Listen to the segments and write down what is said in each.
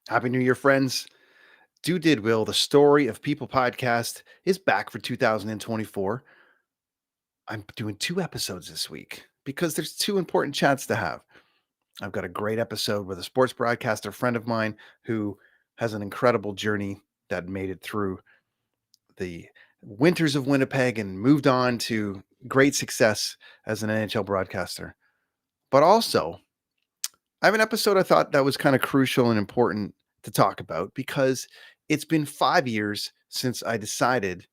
Happy New Year, friends. Do Did Will, the Story of People podcast is back for 2024. I'm doing two episodes this week because there's two important chats to have. I've got a great episode with a sports broadcaster friend of mine who has an incredible journey that made it through the winters of Winnipeg and moved on to great success as an NHL broadcaster. But also, I have an episode I thought that was kind of crucial and important to talk about because it's been 5 years since I decided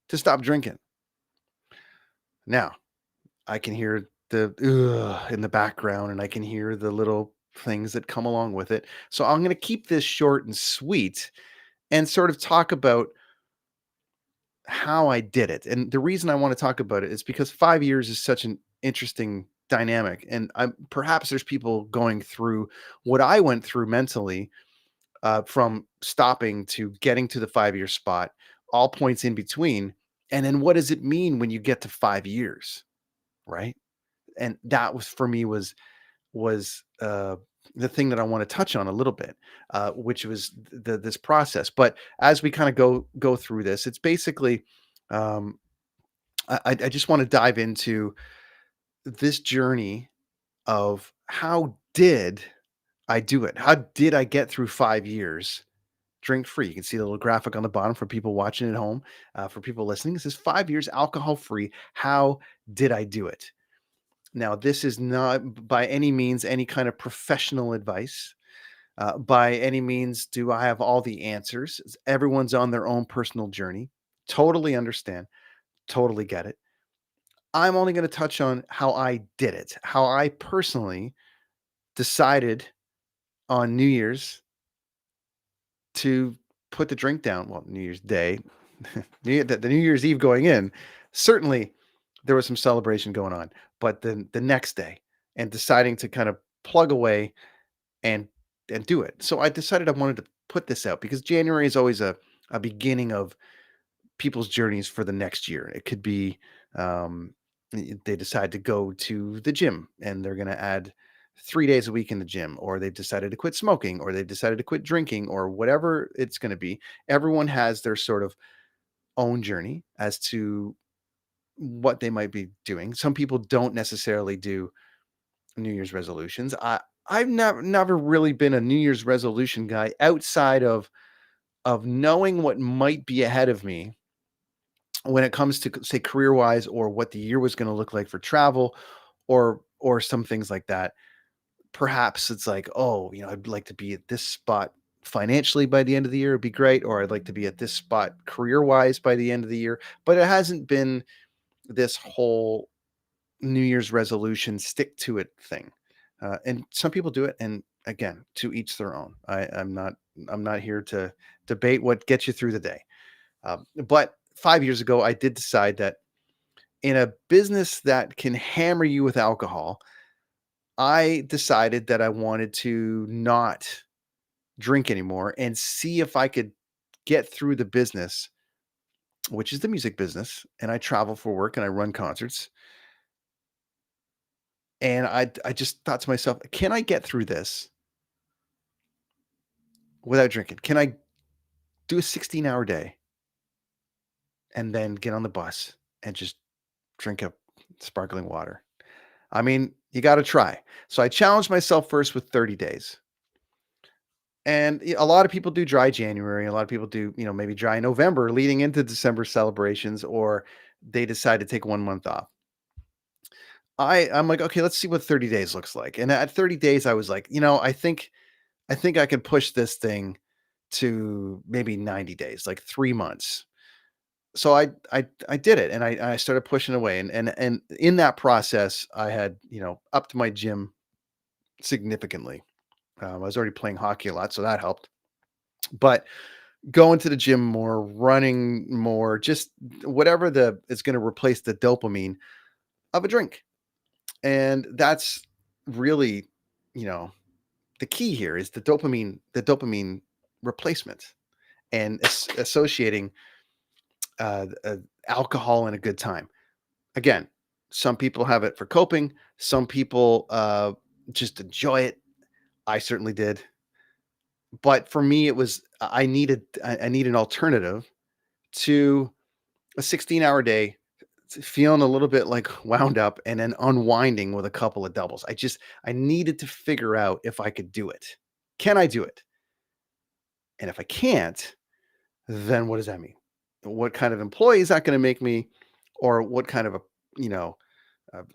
to stop drinking. Now, I can hear the in the background and I can hear the little things that come along with it. So I'm going to keep this short and sweet and sort of talk about how I did it. And the reason I want to talk about it is because 5 years is such an interesting dynamic. And perhaps there's people going through what I went through mentally from stopping to getting to the 5 year spot, all points in between. And then what does it mean when you get to 5 years, right? And that was for me was the thing that I want to touch on a little bit, which was this process. But as we kind of go through this, it's basically um, I just want to dive into this journey of how did I do it? How did I get through 5 years drink free? You can see the little graphic on the bottom for people watching at home. For people listening, it says 5 years alcohol free. How did I do it? Now, this is not by any means any kind of professional advice. By any means, do I have all the answers? Everyone's on their own personal journey. Totally understand. Totally get it. I'm only going to touch on how I did it, how I personally decided on New Year's to put the drink down. Well, New Year's Day, the New Year's Eve going in, certainly there was some celebration going on, but then the next day and deciding to kind of plug away and do it. So I decided I wanted to put this out because January is always a beginning of people's journeys for the next year. It could be they decide to go to the gym and they're going to add 3 days a week in the gym, or they've decided to quit smoking, or they've decided to quit drinking, or whatever it's going to be. Everyone has their sort of own journey as to what they might be doing. Some people don't necessarily do New Year's resolutions. I've never really been a New Year's resolution guy outside of knowing what might be ahead of me when it comes to say career wise, or what the year was going to look like for travel, or some things like that. Perhaps it's like, oh, I'd like to be at this spot financially by the end of the year, it'd be great, or I'd like to be at this spot career wise by the end of the year. But it hasn't been this whole New Year's resolution stick to it thing. And some people do it, and again, to each their own. I'm not here to debate what gets you through the day. But 5 years ago, I did decide that in a business that can hammer you with alcohol, I decided that I wanted to not drink anymore and see if I could get through the business, which is the music business. And I travel for work and I run concerts. And I just thought to myself, can I get through this without drinking? Can I do a 16-hour day and then get on the bus and just drink a sparkling water? I mean, you got to try. So I challenged myself first with 30 days. And a lot of people do dry January. A lot of people do, maybe dry November leading into December celebrations, or they decide to take 1 month off. I'm like, okay, let's see what 30 days looks like. And at 30 days, I was like, I think I can push this thing to maybe 90 days, like 3 months. So I did it, and I started pushing away, and in that process, I had upped my gym significantly. I was already playing hockey a lot, so that helped. But going to the gym more, running more, just whatever the is going to replace the dopamine of a drink, and that's really, you know, the key here is the dopamine replacement, and associating alcohol and a good time. Again, some people have it for coping. Some people just enjoy it. I certainly did. But for me, it was I need an alternative to a 16-hour day, feeling a little bit like wound up and then unwinding with a couple of doubles. I needed to figure out if I could do it. Can I do it? And if I can't, then what does that mean? What kind of employee is that going to make me? Or what kind of a, you know,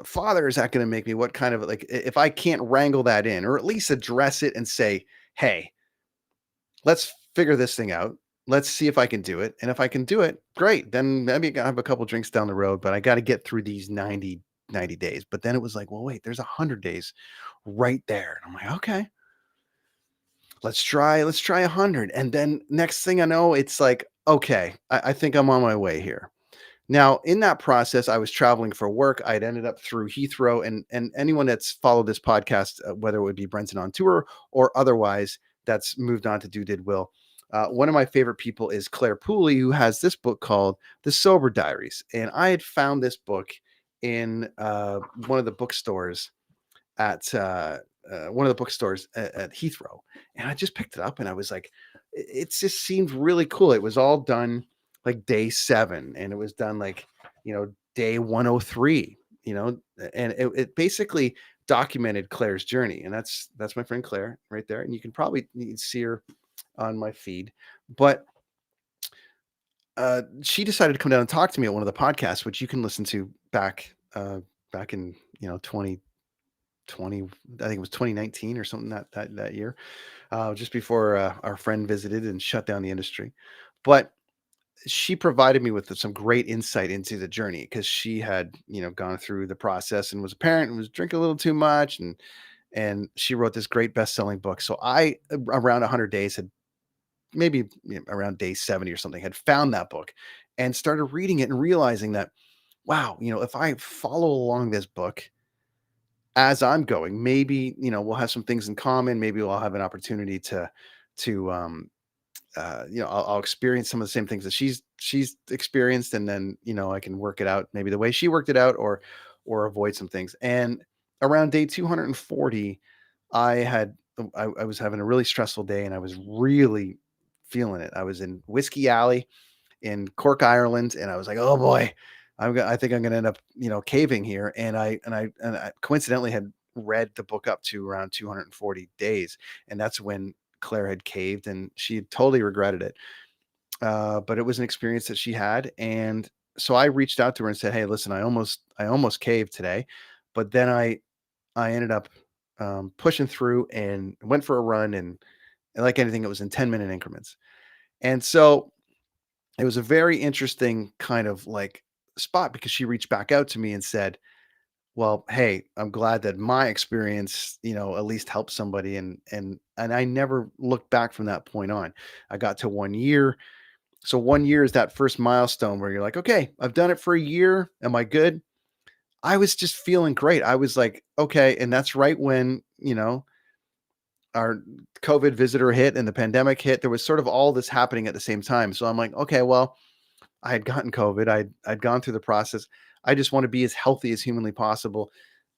father is that going to make me? What kind of like, if I can't wrangle that in, or at least address it and say, hey, let's figure this thing out. Let's see if I can do it. And if I can do it, great. Then maybe I can have a couple drinks down the road, but I got to get through these 90 days. But then it was like, well, wait, there's 100 days right there. And I'm like, okay, let's try 100. And then next thing I know, it's like, okay, I think I'm on my way here. Now, in that process, I was traveling for work. I'd ended up through Heathrow, and anyone that's followed this podcast, whether it would be Brenton on tour or otherwise, that's moved on to do did will. One of my favorite people is Clare Pooly, who has this book called The Sober Diaries, and I had found this book in one of the bookstores at one of the bookstores at Heathrow, and I just picked it up, and I was like, it just seemed really cool. It was all done like day 7, and it was done like day 103. And it basically documented Claire's journey, and that's my friend Claire right there, and you can probably see her on my feed, but she decided to come down and talk to me at one of the podcasts, which you can listen to back in 2020. I think it was 2019 or something that year, just before our friend visited and shut down the industry. But she provided me with some great insight into the journey, because she had gone through the process and was a parent and was drinking a little too much, and she wrote this great best-selling book. So I, around 100 days, had maybe around day 70 or something, had found that book and started reading it and realizing that, wow, if I follow along this book as I'm going, maybe, we'll have some things in common. Maybe we'll have an opportunity to I'll experience some of the same things that she's experienced, and then I can work it out maybe the way she worked it out, or avoid some things. And around day 240, I was having a really stressful day, and I was really feeling it. I was in Whiskey Alley in Cork, Ireland, and I was like, "Oh boy, I think I'm going to end up, caving here." And I coincidentally had read the book up to around 240 days, and that's when Claire had caved, and she had totally regretted it. But it was an experience that she had, and so I reached out to her and said, "Hey, listen, I almost caved today, but then I ended up pushing through and went for a run, and like anything, it was in 10-minute increments." And so it was a very interesting kind of like spot, because she reached back out to me and said, well, hey, I'm glad that my experience, at least helped somebody. And I never looked back from that point on. I got to 1 year. So 1 year is that first milestone where you're like, okay, I've done it for a year. Am I good? I was just feeling great. I was like, okay. And that's right when, our COVID visitor hit and the pandemic hit. There was sort of all this happening at the same time. So I'm like, okay, well, I had gotten COVID. I'd gone through the process. I just want to be as healthy as humanly possible.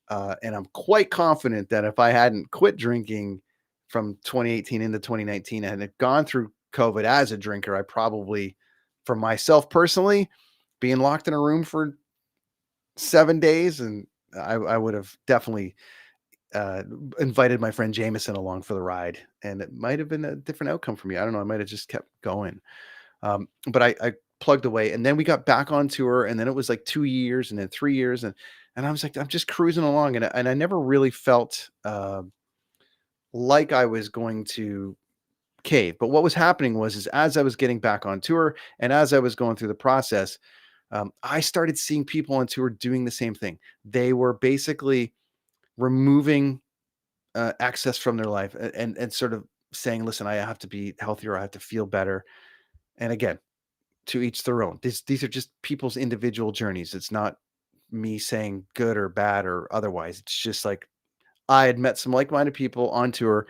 And I'm quite confident that if I hadn't quit drinking from 2018 into 2019 and had gone through COVID as a drinker, I probably, for myself personally, being locked in a room for 7 days, and I would have definitely uh, invited my friend Jameson along for the ride, and it might have been a different outcome for me. I don't know. I might have just kept going. But I plugged away, and then we got back on tour, and then it was like 2 years, and then 3 years, and I was like, I'm just cruising along, and I never really felt like I was going to cave. But what was happening is as I was getting back on tour, and as I was going through the process, I started seeing people on tour doing the same thing. They were basically removing access from their life, and sort of saying, "Listen, I have to be healthier. I have to feel better." And again, to each their own. These are just people's individual journeys. It's not me saying good or bad or otherwise. It's just like I had met some like-minded people on tour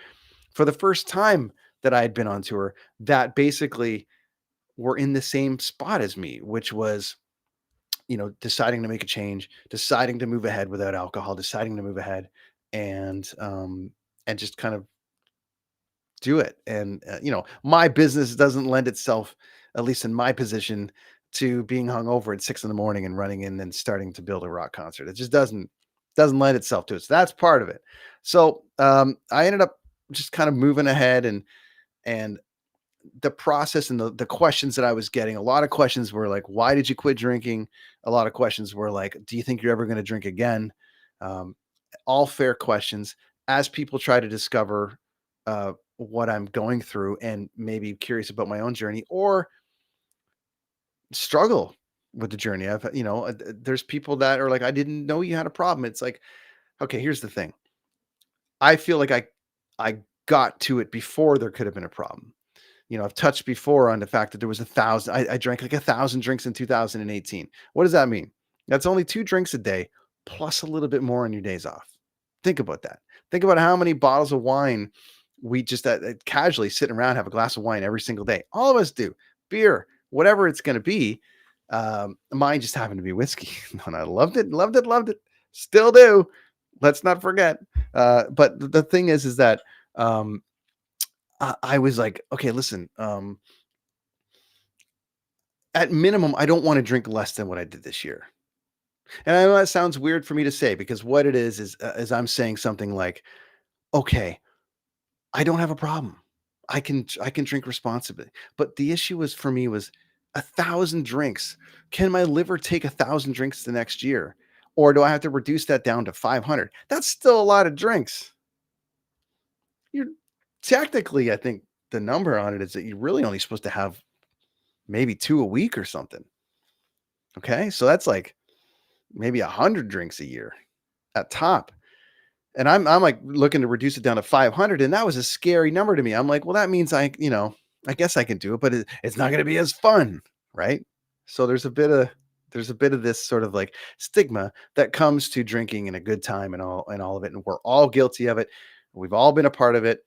for the first time that I had been on tour, that basically were in the same spot as me, which was, deciding to make a change, deciding to move ahead without alcohol, deciding to move ahead, and just kind of do it. And, my business doesn't lend itself, at least in my position, to being hungover at 6 in the morning and running in and starting to build a rock concert. It just doesn't lend itself to it. So that's part of it. So I ended up just kind of moving ahead, and the process and the questions that I was getting, a lot of questions were like, why did you quit drinking? A lot of questions were like, do you think you're ever going to drink again? Um, all fair questions as people try to discover what I'm going through and maybe curious about my own journey or struggle with the journey. There's people that are like, I didn't know you had a problem. It's like, okay, here's the thing. I feel like I got to it before there could have been a problem. I've touched before on the fact that there was 1,000. I drank like 1,000 drinks in 2018. What does that mean? That's only 2 drinks a day plus a little bit more on your days off. Think about that. Think about how many bottles of wine we just casually sitting around have a glass of wine every single day. All of us do. Beer, whatever it's going to be. Mine just happened to be whiskey, and I loved it, loved it, loved it. Still do. Let's not forget. But the thing is that I was like, okay, listen. At minimum, I don't want to drink less than what I did this year. And I know that sounds weird for me to say because what it is I'm saying something like, okay, I don't have a problem. I can drink responsibly. But the issue was for me was 1,000 drinks. Can my liver take 1,000 drinks the next year? Or do I have to reduce that down to 500? That's still a lot of drinks. You're technically, I think the number on it is that you're really only supposed to have maybe 2 a week or something. Okay. So that's like maybe 100 drinks a year at top. And I'm like looking to reduce it down to 500. And that was a scary number to me. I'm like, well, that means I guess I can do it, but it's not going to be as fun. Right. So there's a bit of this sort of like stigma that comes to drinking and a good time and all of it. And we're all guilty of it. We've all been a part of it.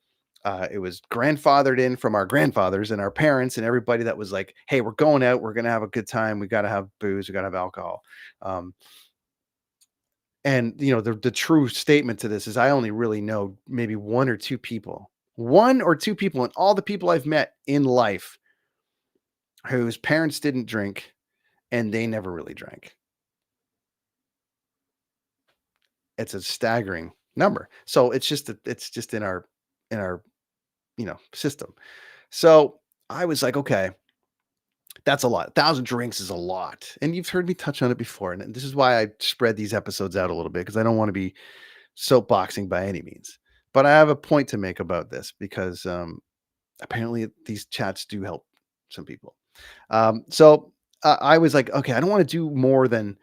It was grandfathered in from our grandfathers and our parents and everybody that was like, hey, we're going out. We're going to have a good time. We got to have booze. We got to have alcohol. Um, and the true statement to this is I only really know maybe one or two people, and all the people I've met in life whose parents didn't drink and they never really drank. It's a staggering number. So it's just in our system. So I was like, okay, that's a lot. 1,000 drinks is a lot. And you've heard me touch on it before. And this is why I spread these episodes out a little bit because I don't want to be soapboxing by any means. But I have a point to make about this because apparently these chats do help some people. So I was like, okay, I don't want to do more than,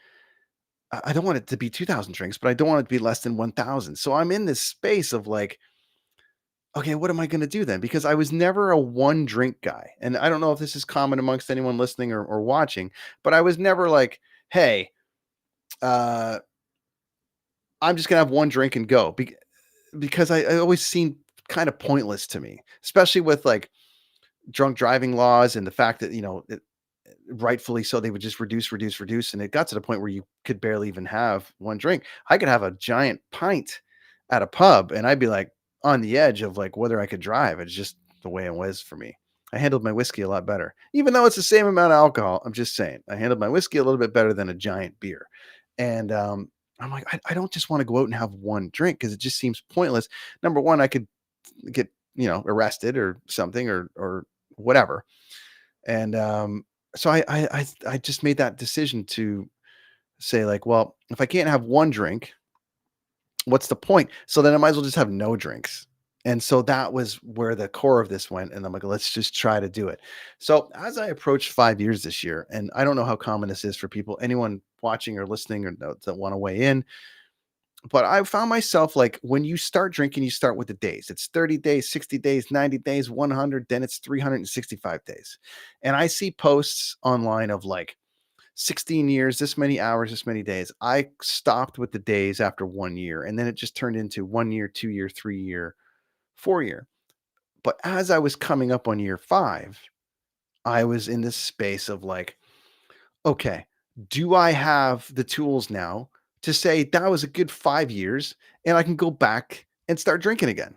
I don't want it to be 2,000 drinks, but I don't want it to be less than 1,000. So I'm in this space of like, okay, what am I going to do then? Because I was never a one drink guy. And I don't know if this is common amongst anyone listening or watching, but I was never like, hey, uh, I'm just going to have one drink and go. Because I always seemed kind of pointless to me, especially with like drunk driving laws and the fact that, rightfully so, they would just reduce, reduce, reduce. And it got to the point where you could barely even have one drink. I could have a giant pint at a pub and I'd be like on the edge of like whether I could drive. It's just the way it was for me. I handled my whiskey a lot better, even though it's the same amount of alcohol. I'm just saying, I handled my whiskey a little bit better than a giant beer. And I'm like, I don't just want to go out and have one drink because it just seems pointless. Number one, I could get, arrested or something or whatever. And so I just made that decision to say like, well, if I can't have one drink, what's the point? So then I might as well just have no drinks. And so that was where the core of this went. And I'm like, let's just try to do it. So as I approach 5 years this year, and I don't know how common this is for people, anyone watching or listening or that want to weigh in, but I found myself like when you start drinking, you start with the days. It's 30 days, 60 days, 90 days, 100, then it's 365 days. And I see posts online of like 16 years, this many hours, this many days. I stopped with the days after 1 year, and then it just turned into 1 year, 2 year, 3 year, 4 year. But as I was coming up on year five, I was in this space of like, okay, do I have the tools now to say that was a good 5 years and I can go back and start drinking again?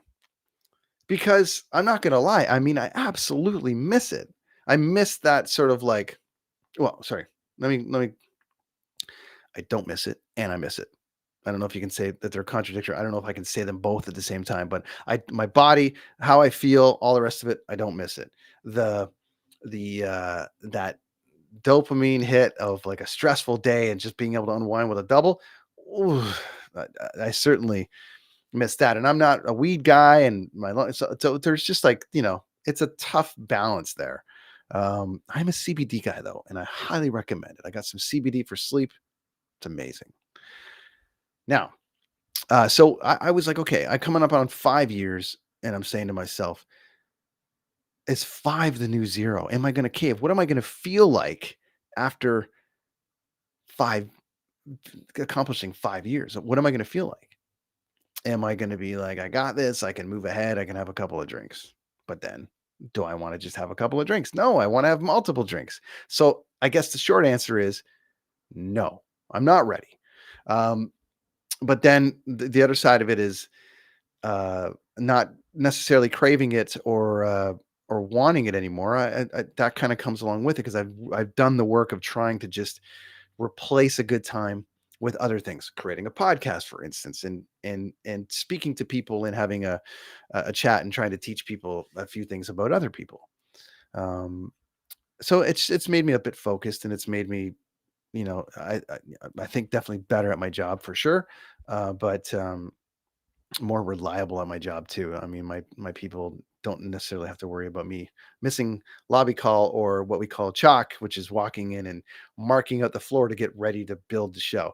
because I'm not gonna lie, I mean, I absolutely miss it. I miss that sort of like well, sorry, let me I don't miss it and I miss it. I don't know if you can say that they're contradictory. I don't know if I can say them both at the same time, but my body, how I feel, all the rest of it, I don't miss it. The that dopamine hit of like a stressful day and just being able to unwind with a double, ooh, I, I certainly miss that. And I'm not a weed guy, and so there's just like it's a tough balance there. I'm a CBD guy though, and I highly recommend it. I got some CBD for sleep. It's amazing. Now, so I was like, okay, I coming up on 5 years, and I'm saying to myself, is five the new zero? Am I going to cave? What am I going to feel like after five accomplishing 5 years? What am I going to feel like? Am I going to be like, I got this, I can move ahead, I can have a couple of drinks? But then, do I want to just have a couple of drinks? No, I want to have multiple drinks. So I guess the short answer is no, I'm not ready. Um, but then the other side of it is not necessarily craving it or wanting it anymore. That kind of comes along with it because I've done the work of trying to just replace a good time with other things, creating a podcast, for instance, and speaking to people and having a chat and trying to teach people a few things about other people. Um, so it's made me a bit focused, and it's made me I think definitely better at my job for sure, but more reliable at my job too. I mean, my people don't necessarily have to worry about me missing lobby call or what we call chalk, which is walking in and marking out the floor to get ready to build the show.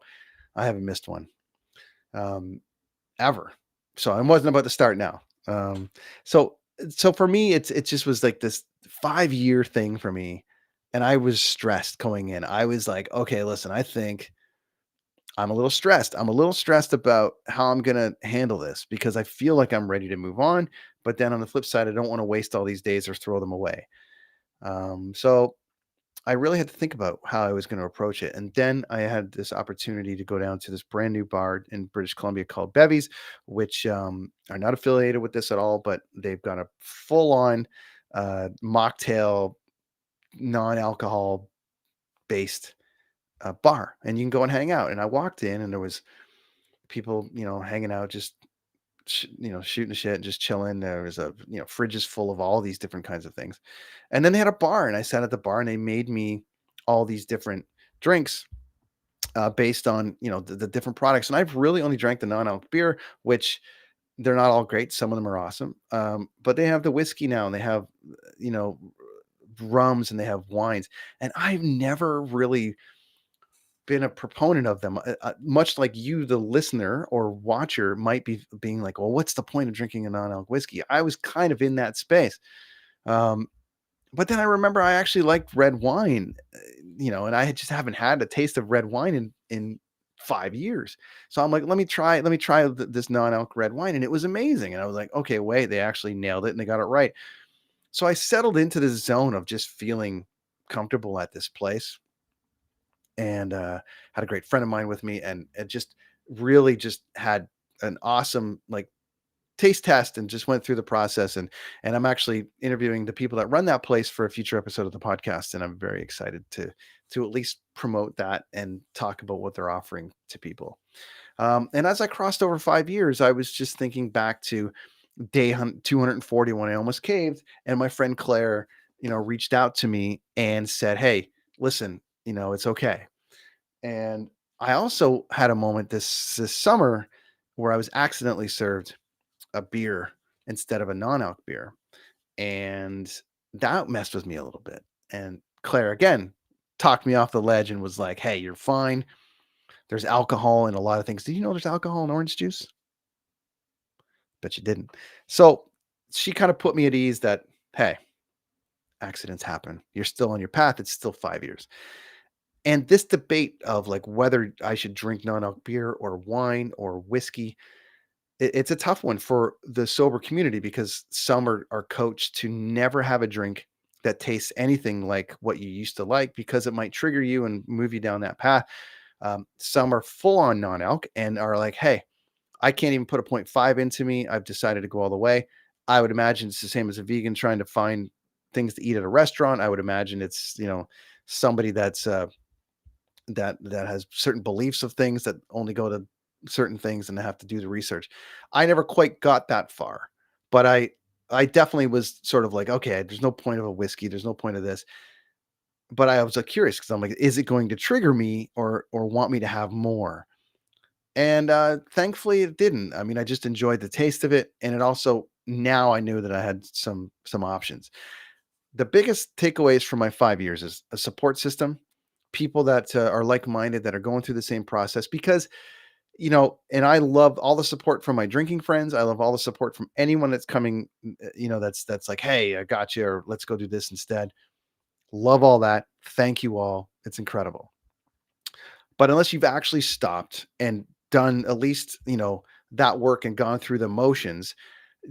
I haven't missed one um, ever, so I wasn't about to start now. So so for me, it just was like this 5 year thing for me, and I was stressed going in. I was like, okay, listen, I think I'm a little stressed. I'm a little stressed about how I'm gonna handle this because I feel like I'm ready to move on, but then on the flip side, I don't want to waste all these days or throw them away. So I really had to think about how I was going to approach it, and then I had this opportunity to go down to this brand new bar in British Columbia called Bevies, which are not affiliated with this at all, but they've got a full-on mocktail, non-alcohol based bar, and you can go and hang out. And I walked in, and there was people, hanging out, just shooting the shit and just chilling. There was fridges full of all these different kinds of things, and then they had a bar, and I sat at the bar, and they made me all these different drinks based on the different products. And I've really only drank the non-alc beer, which they're not all great. Some of them are awesome, but they have the whiskey now, and they have you know rums, and they have wines, and I've never really been a proponent of them, much like you, the listener or watcher, might be being like, "Well, what's the point of drinking a non-alc whiskey?" I was kind of in that space, um, but then I remember I actually liked red wine, and I just haven't had a taste of red wine in 5 years. So I'm like, let me try this non-alc red wine, and it was amazing. And I was like, okay, wait, they actually nailed it and they got it right. So I settled into this zone of just feeling comfortable at this place, and had a great friend of mine with me, and it just really just had an awesome like taste test, and just went through the process, and I'm actually interviewing the people that run that place for a future episode of the podcast, and I'm very excited to at least promote that and talk about what they're offering to people. And as I crossed over 5 years, I was just thinking back to 240 when I almost caved, and my friend Claire, reached out to me and said, "Hey, listen, it's okay." And I also had a moment this summer where I was accidentally served a beer instead of a non-alc beer, and that messed with me a little bit. And Claire again talked me off the ledge and was like, "Hey, you're fine. There's alcohol in a lot of things. Did you know there's alcohol in orange juice? Bet you didn't." So she kind of put me at ease that, hey, accidents happen. You're still on your path. It's still 5 years. And this debate of like whether I should drink non-alc beer or wine or whiskey, it's a tough one for the sober community because some are coached to never have a drink that tastes anything like what you used to like because it might trigger you and move you down that path. Some are full on non-alc and are like, hey, I can't even put a point 0.5 into me. I've decided to go all the way. I would imagine it's the same as a vegan trying to find things to eat at a restaurant. I would imagine it's, somebody that has certain beliefs of things that only go to certain things and they have to do the research. I never quite got that far, but I definitely was sort of like, okay, there's no point of a whiskey, there's no point of this. But I was curious because I'm like, is it going to trigger me or want me to have more? And thankfully it didn't. I mean, I just enjoyed the taste of it. And it also now I knew that I had some options. The biggest takeaways from my 5 years is a support system, people that are like-minded that are going through the same process because and I love all the support from my drinking friends. I love all the support from anyone that's coming, that's like, hey, I got you, or let's go do this instead. Love all that. Thank you all. It's incredible. But unless you've actually stopped and done at least, that work and gone through the motions,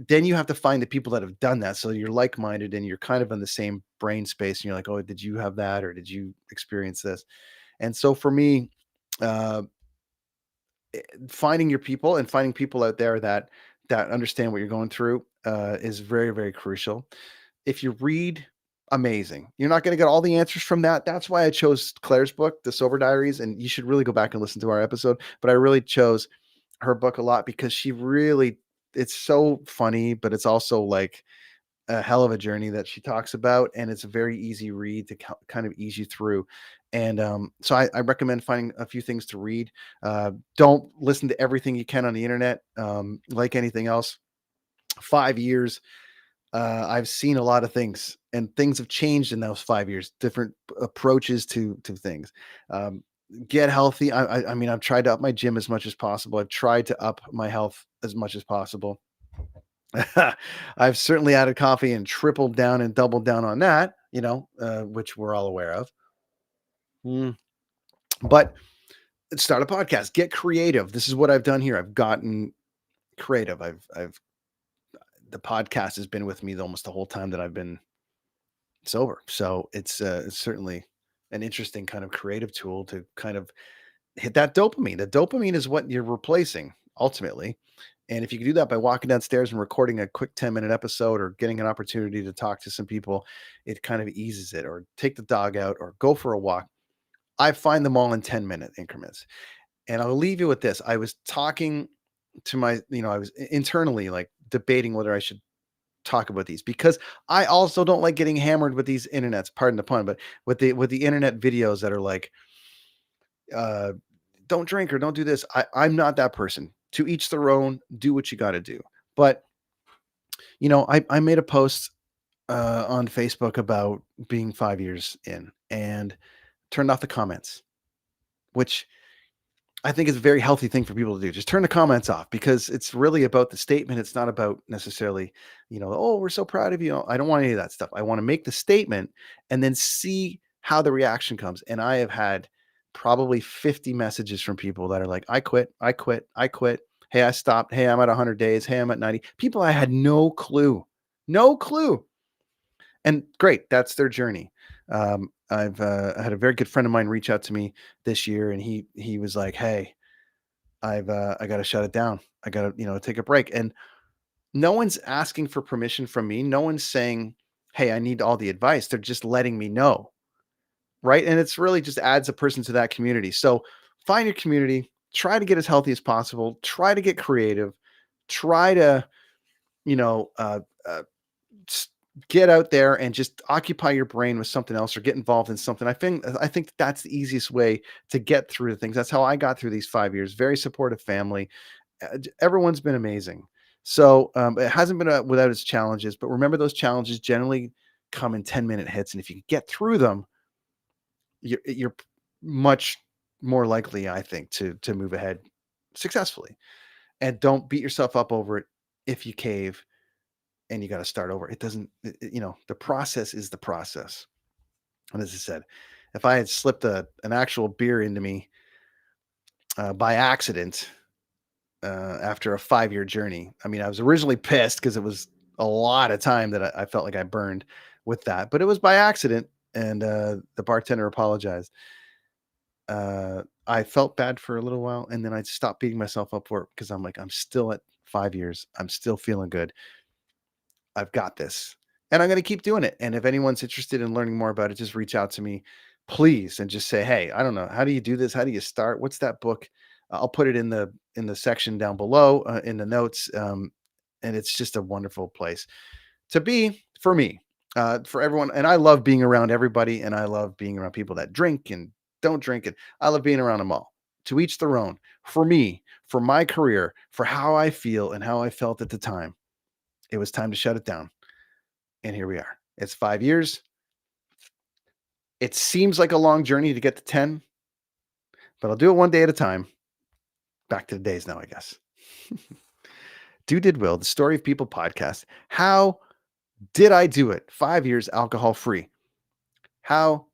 then you have to find the people that have done that. So you're like-minded and you're kind of in the same brain space. And you're like, oh, did you have that? Or did you experience this? And so for me, uh, finding your people and finding people out there that understand what you're going through is very, very crucial. If you read, amazing. You're not going to get all the answers from that. That's why I chose Claire's book, The Sober Diaries, and you should really go back and listen to our episode. But I really chose her book a lot because she really, it's so funny, but it's also like a hell of a journey that she talks about, and it's a very easy read to kind of ease you through. And so I recommend finding a few things to read. Don't listen to everything you can on the internet. Like anything else, 5 years, I've seen a lot of things, and things have changed in those 5 years. Different approaches to things. Um, get healthy. I mean, I've tried to up my gym as much as possible. I've tried to up my health as much as possible. I've certainly added coffee and tripled down and doubled down on that, which we're all aware of. Mm. But start a podcast, get creative. This is what I've done here. I've gotten creative. The podcast has been with me almost the whole time that I've been sober. So it's certainly an interesting kind of creative tool to kind of hit that dopamine. The dopamine is what you're replacing ultimately. And if you can do that by walking downstairs and recording a quick 10-minute episode or getting an opportunity to talk to some people, it kind of eases it, or take the dog out or go for a walk. I find them all in 10-minute increments. And I'll leave you with this. I was talking to I was internally like debating whether I should talk about these because I also don't like getting hammered with these internets, pardon the pun, but with the internet videos that are like, uh, don't drink or don't do this. I'm not that person. To each their own, do what you got to do. But, I made a post on Facebook about being 5 years in and turned off the comments, which I think is a very healthy thing for people to do. Just turn the comments off because it's really about the statement. It's not about necessarily, oh, we're so proud of you. I don't want any of that stuff. I want to make the statement and then see how the reaction comes. And I have had probably 50 messages from people that are like, I quit, I quit, I quit. Hey, I stopped. Hey, I'm at 100 days. Hey, I'm at 90. People I had no clue. And great, that's their journey. I've had a very good friend of mine reach out to me this year, and he was like, "Hey, I got to shut it down. I got to take a break." And no one's asking for permission from me. No one's saying, "Hey, I need all the advice." They're just letting me know, right? And it's really just adds a person to that community. So find your community. Try to get as healthy as possible. Try to get creative. Try to you know uh, s- get out there and just occupy your brain with something else or get involved in something. I think that's the easiest way to get through things. That's how I got through these 5 years. Very supportive family. Everyone's been amazing. So it hasn't been without its challenges, but remember those challenges generally come in 10-minute hits. And if you can get through them, you're much more likely, I think, to move ahead successfully. And don't beat yourself up over it if you cave and you got to start over. It doesn't, the process is the process. And as I said, if I had slipped an actual beer into me by accident after a 5-year journey, I mean, I was originally pissed because it was a lot of time that I felt like I burned with that, but it was by accident. And the bartender apologized. I felt bad for a little while, and then I stopped beating myself up for it because I'm like, I'm still at 5 years. I'm still feeling good. I've got this. And I'm going to keep doing it. And if anyone's interested in learning more about it, just reach out to me, please, and just say, "Hey, I don't know. How do you do this? How do you start? What's that book?" I'll put it in the section down below in the notes. And it's just a wonderful place to be for me, for everyone. And I love being around everybody, and I love being around people that drink and don't drink. And I love being around them all. To each their own. For me, for my career, for how I feel and how I felt at the time, it was time to shut it down. And here we are. It's 5 years. It seems like a long journey to get to 10, but I'll do it one day at a time. Back to the days now, I guess. Do Did Will, the Story of People podcast. How did I do it? 5 years alcohol free. How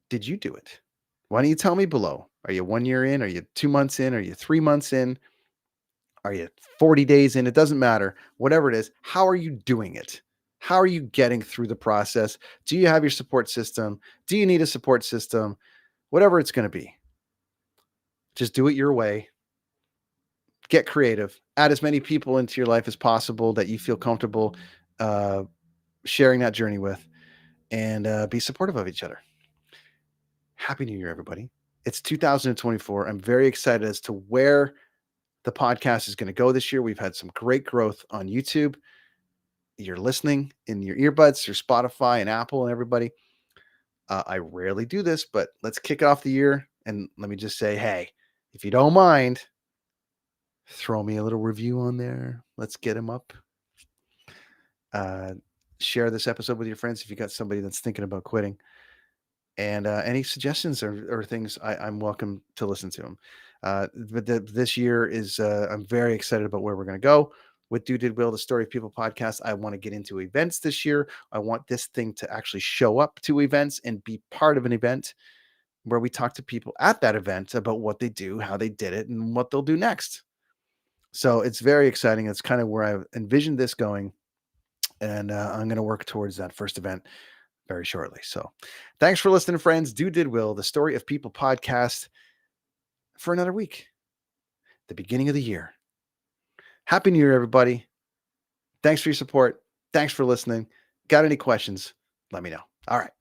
did you do it? Why don't you tell me below? Are you 1 year in? Are you 2 months in? Are you 3 months in? Are you 40 days in? It doesn't matter. Whatever it is, how are you doing it? How are you getting through the process? Do you have your support system? Do you need a support system? Whatever it's going to be, just do it your way. Get creative. Add as many people into your life as possible that you feel comfortable uh, sharing that journey with, and be supportive of each other. Happy New Year, everybody. It's 2024. I'm very excited as to where the podcast is going to go this year. We've had some great growth on YouTube. You're listening in your earbuds, your Spotify and Apple and everybody. I rarely do this, but let's kick off the year. And let me just say, hey, if you don't mind, throw me a little review on there. Let's get them up. Uh, Share this episode with your friends if you got somebody that's thinking about quitting. And any suggestions or things, I'm welcome to listen to them. But this year is, I'm very excited about where we're going to go with Do Did Will, the Story of People podcast. I want to get into events this year. I want this thing to actually show up to events and be part of an event where we talk to people at that event about what they do, how they did it, and what they'll do next. So it's very exciting. It's kind of where I envisioned this going. And I'm going to work towards that first event very shortly. So thanks for listening, friends. Do Did Will, the Story of People podcast for another week, the beginning of the year. Happy New Year, everybody. Thanks for your support. Thanks for listening. Got any questions? Let me know. All right.